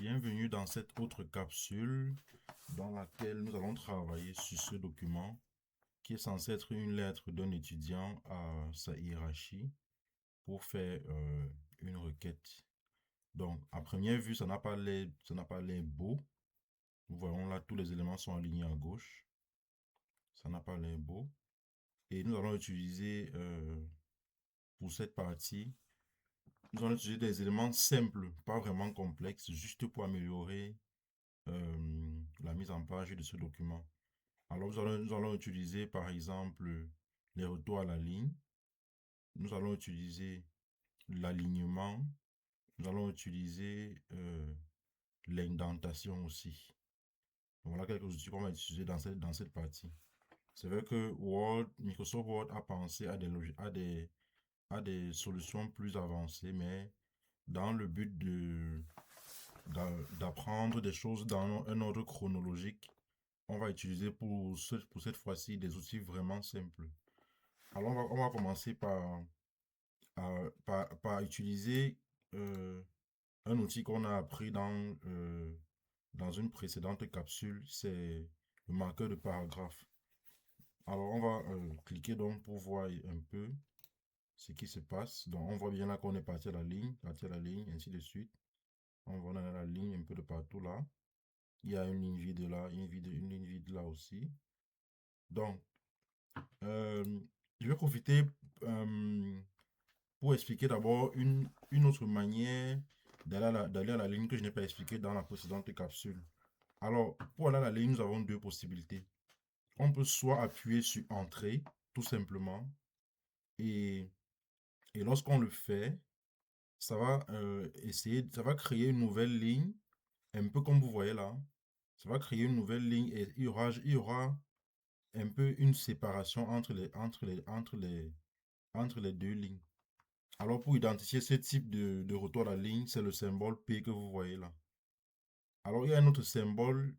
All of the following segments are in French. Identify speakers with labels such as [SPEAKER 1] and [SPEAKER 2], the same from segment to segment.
[SPEAKER 1] Bienvenue dans cette autre capsule dans laquelle nous allons travailler sur ce document qui est censé être une lettre d'un étudiant à sa hiérarchie pour faire une requête. Donc, à première vue, ça n'a pas l'air beau. Nous voyons là, tous les éléments sont alignés à gauche. Ça n'a pas l'air beau. Et nous allons utiliser pour cette partie, nous allons utiliser des éléments simples, pas vraiment complexes, juste pour améliorer la mise en page de ce document. Alors, nous allons utiliser par exemple les retours à la ligne. Nous allons utiliser l'alignement. Nous allons utiliser l'indentation aussi. Voilà quelques outils qu'on va utiliser dans cette partie. C'est vrai que Microsoft Word a pensé à des solutions plus avancées, mais dans le but d'apprendre des choses dans un ordre chronologique, on va utiliser pour cette fois-ci des outils vraiment simples. Alors, on va commencer par utiliser euh, un outil qu'on a appris dans une précédente capsule, c'est le marqueur de paragraphe. Alors, on va cliquer donc pour voir un peu ce qui se passe. Donc, on voit bien là qu'on est parti à la ligne, ainsi de suite. On voit dans la ligne un peu de partout là. Il y a une ligne vide là, une ligne vide là aussi. Donc, euh, je vais profiter pour expliquer d'abord une autre manière d'aller à la ligne que je n'ai pas expliqué dans la précédente capsule. Alors, pour aller à la ligne, nous avons deux possibilités. On peut soit appuyer sur Entrée, tout simplement, et, et lorsqu'on le fait, ça va créer une nouvelle ligne, un peu comme vous voyez là. Ça va créer une nouvelle ligne et il y aura un peu une séparation entre les deux lignes. Alors, pour identifier ce type de retour à la ligne, c'est le symbole P que vous voyez là. Alors, il y a un autre symbole,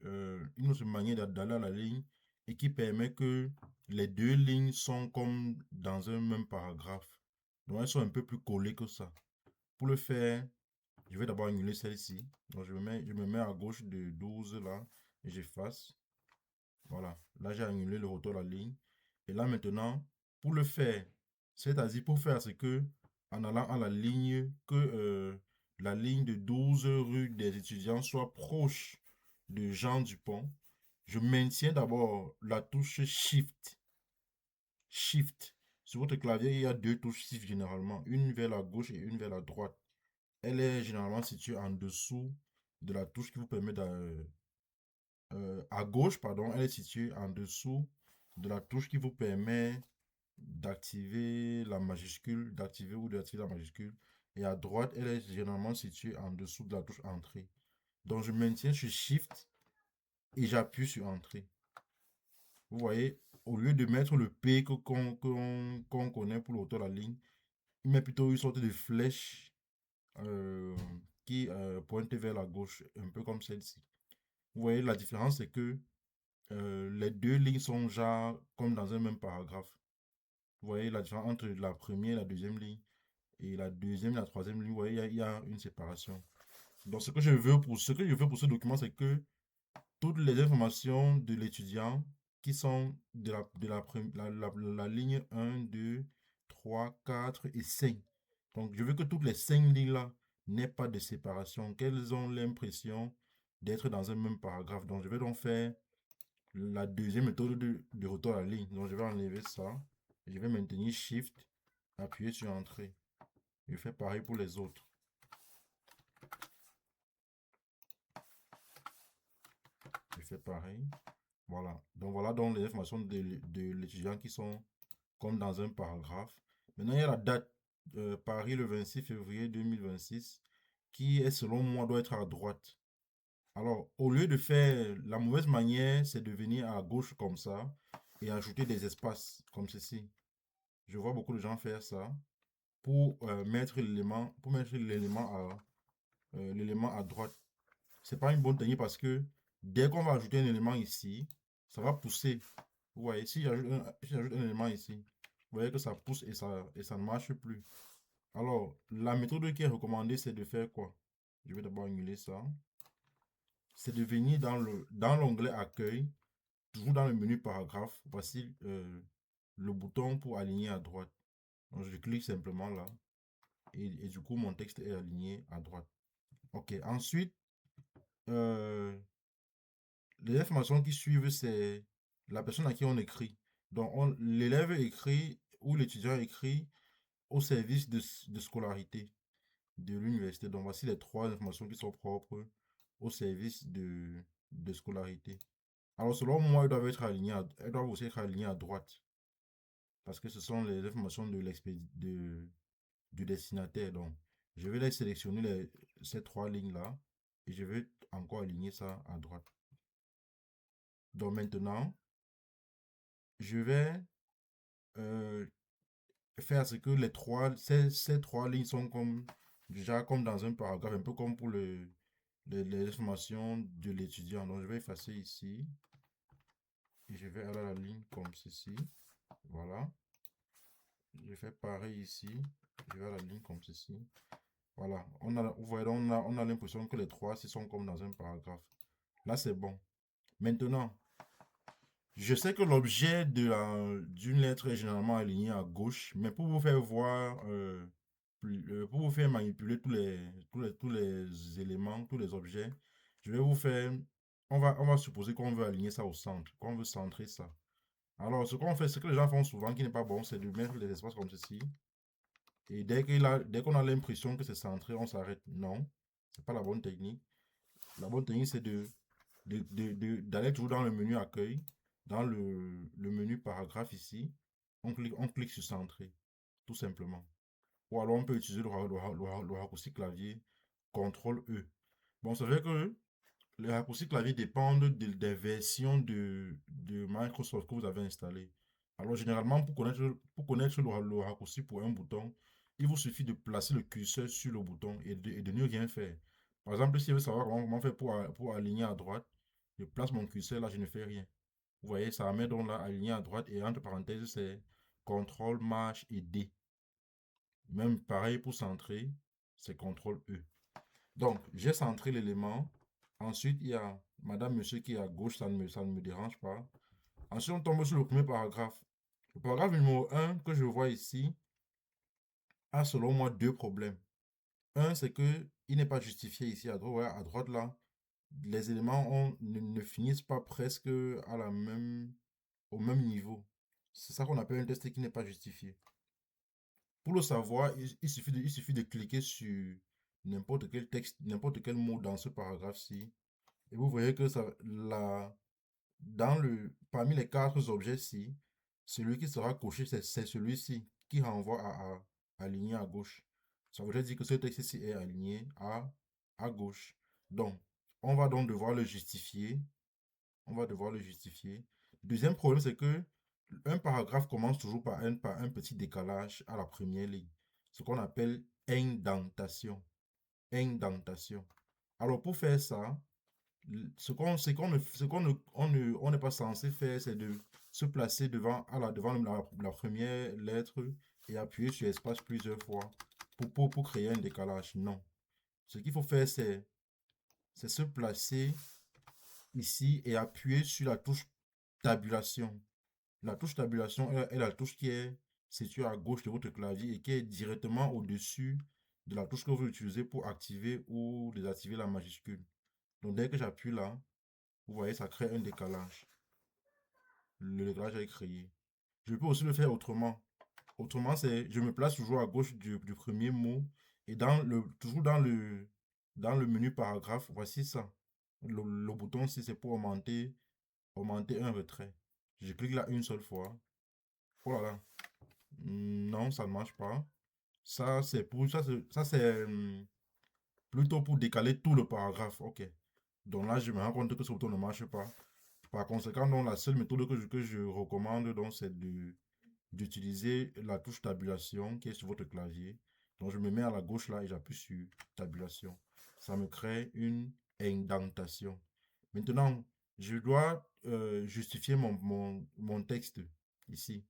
[SPEAKER 1] une autre manière d'aller à la ligne et qui permet que les deux lignes sont comme dans un même paragraphe. Donc, elles sont un peu plus collées que ça. Pour le faire, je vais d'abord annuler celle-ci. Donc, je me mets à gauche de 12 là et j'efface. Voilà. Là, j'ai annulé le retour à la ligne. Et là, maintenant, pour le faire, c'est-à-dire pour faire ce que, en allant à la ligne, que la ligne de 12 rue des étudiants soit proche de Jean Dupont, je maintiens d'abord la touche Shift. Shift. Sur votre clavier, il y a deux touches Shift généralement, une vers la gauche et une vers la droite. Elle est généralement située en dessous de la touche qui vous permet à gauche, pardon, elle est située en dessous de la touche qui vous permet d'activer la majuscule, d'activer ou d'activer la majuscule. Et à droite, elle est généralement située en dessous de la touche Entrée. Donc, je maintiens sur Shift et j'appuie sur Entrée. Vous voyez, au lieu de mettre le P qu'on connaît pour le hauteur de la ligne, il met plutôt une sorte de flèche euh, qui pointe vers la gauche, un peu comme celle-ci. Vous voyez, la différence, c'est que les deux lignes sont genre comme dans un même paragraphe. Vous voyez la différence entre la première et la deuxième ligne. Et la deuxième et la troisième ligne, vous voyez, il y a une séparation. Donc, ce que je veux pour ce document, c'est que toutes les informations de l'étudiant qui sont de la ligne 1, 2, 3, 4 et 5. Donc, je veux que toutes les 5 lignes-là n'aient pas de séparation, qu'elles ont l'impression d'être dans un même paragraphe. Donc, je vais donc faire la deuxième méthode de retour à la ligne. Donc, je vais enlever ça. Je vais maintenir Shift, appuyer sur Entrée. Je fais pareil pour les autres. Je fais pareil. Voilà. Donc, voilà donc les informations de l'étudiant qui sont comme dans un paragraphe. Maintenant, il y a la date. Paris le 26 février 2026 qui est selon moi doit être à droite. Alors, au lieu de faire la mauvaise manière, c'est de venir à gauche comme ça et ajouter des espaces comme ceci. Je vois beaucoup de gens faire ça pour mettre l'élément à droite. C'est pas une bonne technique parce que dès qu'on va ajouter un élément ici, ça va pousser. Vous voyez, si j'ajoute un élément ici, vous voyez que ça pousse et ça ne marche plus. Alors, la méthode qui est recommandée, c'est de faire quoi? Je vais d'abord annuler ça. c'est de venir dans l'onglet Accueil, toujours dans le menu Paragraphe. Voici le bouton pour aligner à droite. Donc, je clique simplement là. Et du coup, mon texte est aligné à droite. OK. Ensuite, euh, les informations qui suivent, c'est la personne à qui on écrit. Donc, l'élève écrit ou l'étudiant écrit au service de scolarité de l'université. Donc, voici les trois informations qui sont propres au service de scolarité. Alors, selon moi, elles doivent aussi être alignées à droite parce que ce sont les informations du destinataire. Donc, je vais les sélectionner ces trois lignes-là et je vais encore aligner ça à droite. Donc, maintenant, je vais euh, faire ce que ces trois lignes sont comme déjà comme dans un paragraphe, un peu comme pour les informations de l'étudiant. Donc, je vais effacer ici et je vais aller à la ligne comme ceci. Voilà. Je fais pareil ici. Je vais à la ligne comme ceci. Voilà. Vous voyez, on a l'impression que les trois, ce sont comme dans un paragraphe. Là, c'est bon. Maintenant, je sais que l'objet d'une lettre est généralement aligné à gauche, mais pour vous faire voir, pour vous faire manipuler tous les éléments, tous les objets, je vais vous faire, on va supposer qu'on veut aligner ça au centre, qu'on veut centrer ça. Alors, ce qu'on fait, ce que les gens font souvent, qui n'est pas bon, c'est de mettre les espaces comme ceci. Et dès qu'on a l'impression que c'est centré, on s'arrête. Non, c'est pas la bonne technique. La bonne technique, c'est d'aller toujours dans le menu accueil, dans le menu paragraphe ici. On clique sur centrer, tout simplement. Ou alors on peut utiliser le raccourci clavier CTRL E. Bon, ça veut dire que les raccourcis clavier dépendent des versions de Microsoft que vous avez installées. Alors, généralement, pour connaître le raccourci pour un bouton, il vous suffit de placer le curseur sur le bouton et de ne rien faire. Par exemple, si vous veut savoir comment faire pour aligner à droite, je place mon curseur là, je ne fais rien. Vous voyez, ça met donc là aligner à droite et entre parenthèses, c'est CTRL, MASH et D. Même pareil pour centrer, c'est CTRL E. Donc, j'ai centré l'élément. Ensuite, il y a madame, monsieur qui est à gauche, ça ne me dérange pas. Ensuite, on tombe sur le premier paragraphe. Le paragraphe numéro 1 que je vois ici a selon moi deux problèmes. Un, c'est que il n'est pas justifié ici à droite. Ouais, à droite là, les éléments ne finissent pas presque au même niveau. C'est ça qu'on appelle un test qui n'est pas justifié. Pour le savoir, il suffit de cliquer sur n'importe quel texte, n'importe quel mot dans ce paragraphe-ci. Et vous voyez que parmi les quatre objets-ci, celui qui sera coché, c'est celui-ci qui renvoie à aligner à gauche. Ça voudrait dire que ce texte-ci est aligné à gauche. Donc, on va donc devoir le justifier. On va devoir le justifier. Deuxième problème, c'est que un paragraphe commence toujours par un petit décalage à la première ligne. Ce qu'on appelle indentation. Indentation. Alors, pour faire ça, on n'est pas censé faire, c'est de se placer devant la première lettre et appuyer sur espace plusieurs fois pour créer un décalage. Non. Ce qu'il faut faire, c'est se placer ici et appuyer sur la touche tabulation. La touche tabulation est la touche qui est située à gauche de votre clavier et qui est directement au-dessus de la touche que vous utilisez pour activer ou désactiver la majuscule. Donc, dès que j'appuie là, vous voyez, ça crée un décalage. Le décalage est créé. Je peux aussi le faire autrement. Autrement, c'est je me place toujours à gauche du premier mot et toujours dans le menu paragraphe, voici ça. Le bouton, si c'est pour augmenter un retrait. Je clique là une seule fois. Oh là là. Non, ça ne marche pas. Ça, c'est plutôt pour décaler tout le paragraphe. Ok. Donc là, je me rends compte que ce bouton ne marche pas. Par conséquent, donc, la seule méthode que je recommande, donc, c'est d'utiliser la touche tabulation qui est sur votre clavier. Donc, je me mets à la gauche là et j'appuie sur tabulation. Ça me crée une indentation. Maintenant, je dois justifier mon texte ici.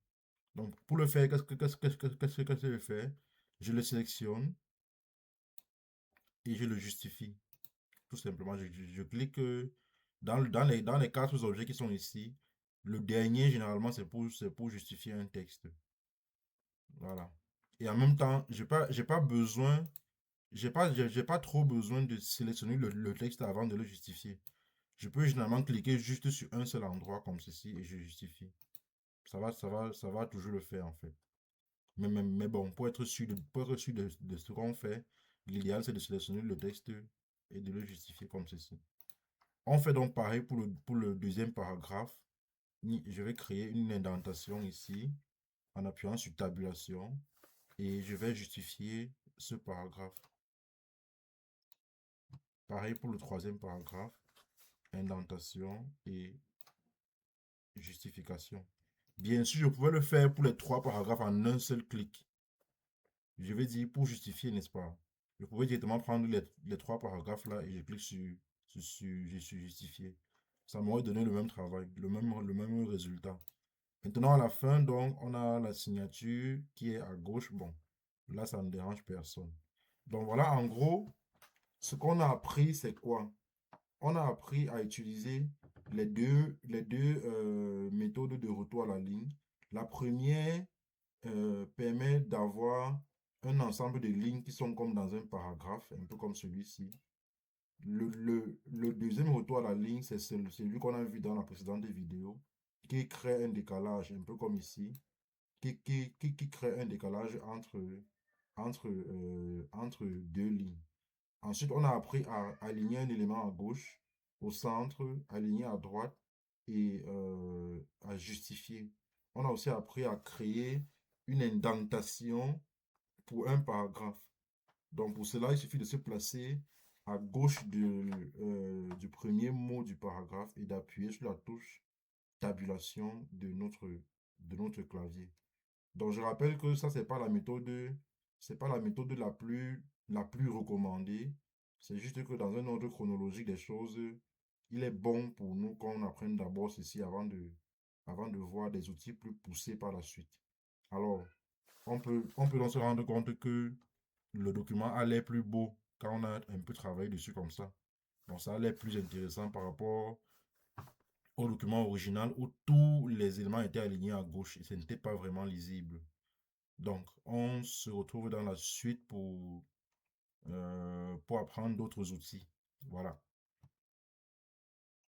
[SPEAKER 1] Donc, pour le faire, qu'est-ce que je fais? Je le sélectionne et je le justifie. tout simplement. Je clique dans les quatre objets qui sont ici. Le dernier, généralement, c'est pour justifier un texte. Voilà. Et en même temps, j'ai pas besoin, j'ai pas trop besoin de sélectionner le texte avant de le justifier. Je peux généralement cliquer juste sur un seul endroit comme ceci et je justifie. Ça va toujours le faire en fait. Mais bon, pour être sûr de ce qu'on fait, l'idéal c'est de sélectionner le texte et de le justifier comme ceci. On fait donc pareil pour le deuxième paragraphe. Je vais créer une indentation ici en appuyant sur tabulation et je vais justifier ce paragraphe. Pareil pour le troisième paragraphe, indentation et justification. Bien sûr, je pouvais le faire pour les trois paragraphes en un seul clic. Je vais dire pour justifier, n'est-ce pas? Je pouvais directement prendre les trois paragraphes là et je clique je suis justifié. Ça m'aurait donné le même travail, le même résultat. Maintenant, à la fin, donc, on a la signature qui est à gauche. Bon, là, ça ne dérange personne. Donc, voilà, en gros, ce qu'on a appris, c'est quoi? On a appris à utiliser les deux méthodes de retour à la ligne. La première permet d'avoir un ensemble de lignes qui sont comme dans un paragraphe, un peu comme celui-ci. Le deuxième retour à la ligne, c'est celui qu'on a vu dans la précédente vidéo, qui crée un décalage, un peu comme ici, qui crée un décalage entre deux lignes. Ensuite, on a appris à aligner un élément à gauche, au centre, aligner à droite et à justifier. On a aussi appris à créer une indentation pour un paragraphe. Donc, pour cela, il suffit de se placer à gauche du premier mot du paragraphe et d'appuyer sur la touche tabulation de notre clavier. Donc, je rappelle que ça, c'est pas la méthode la plus recommandée. C'est juste que dans un ordre chronologique des choses, il est bon pour nous qu'on apprenne d'abord ceci avant de voir des outils plus poussés par la suite. Alors, on peut donc se rendre compte que le document a l'air plus beau quand on a un peu travaillé dessus comme ça. Donc, ça a l'air plus intéressant par rapport au document original où tous les éléments étaient alignés à gauche et ce n'était pas vraiment lisible. Donc, on se retrouve dans la suite pour apprendre d'autres outils. Voilà.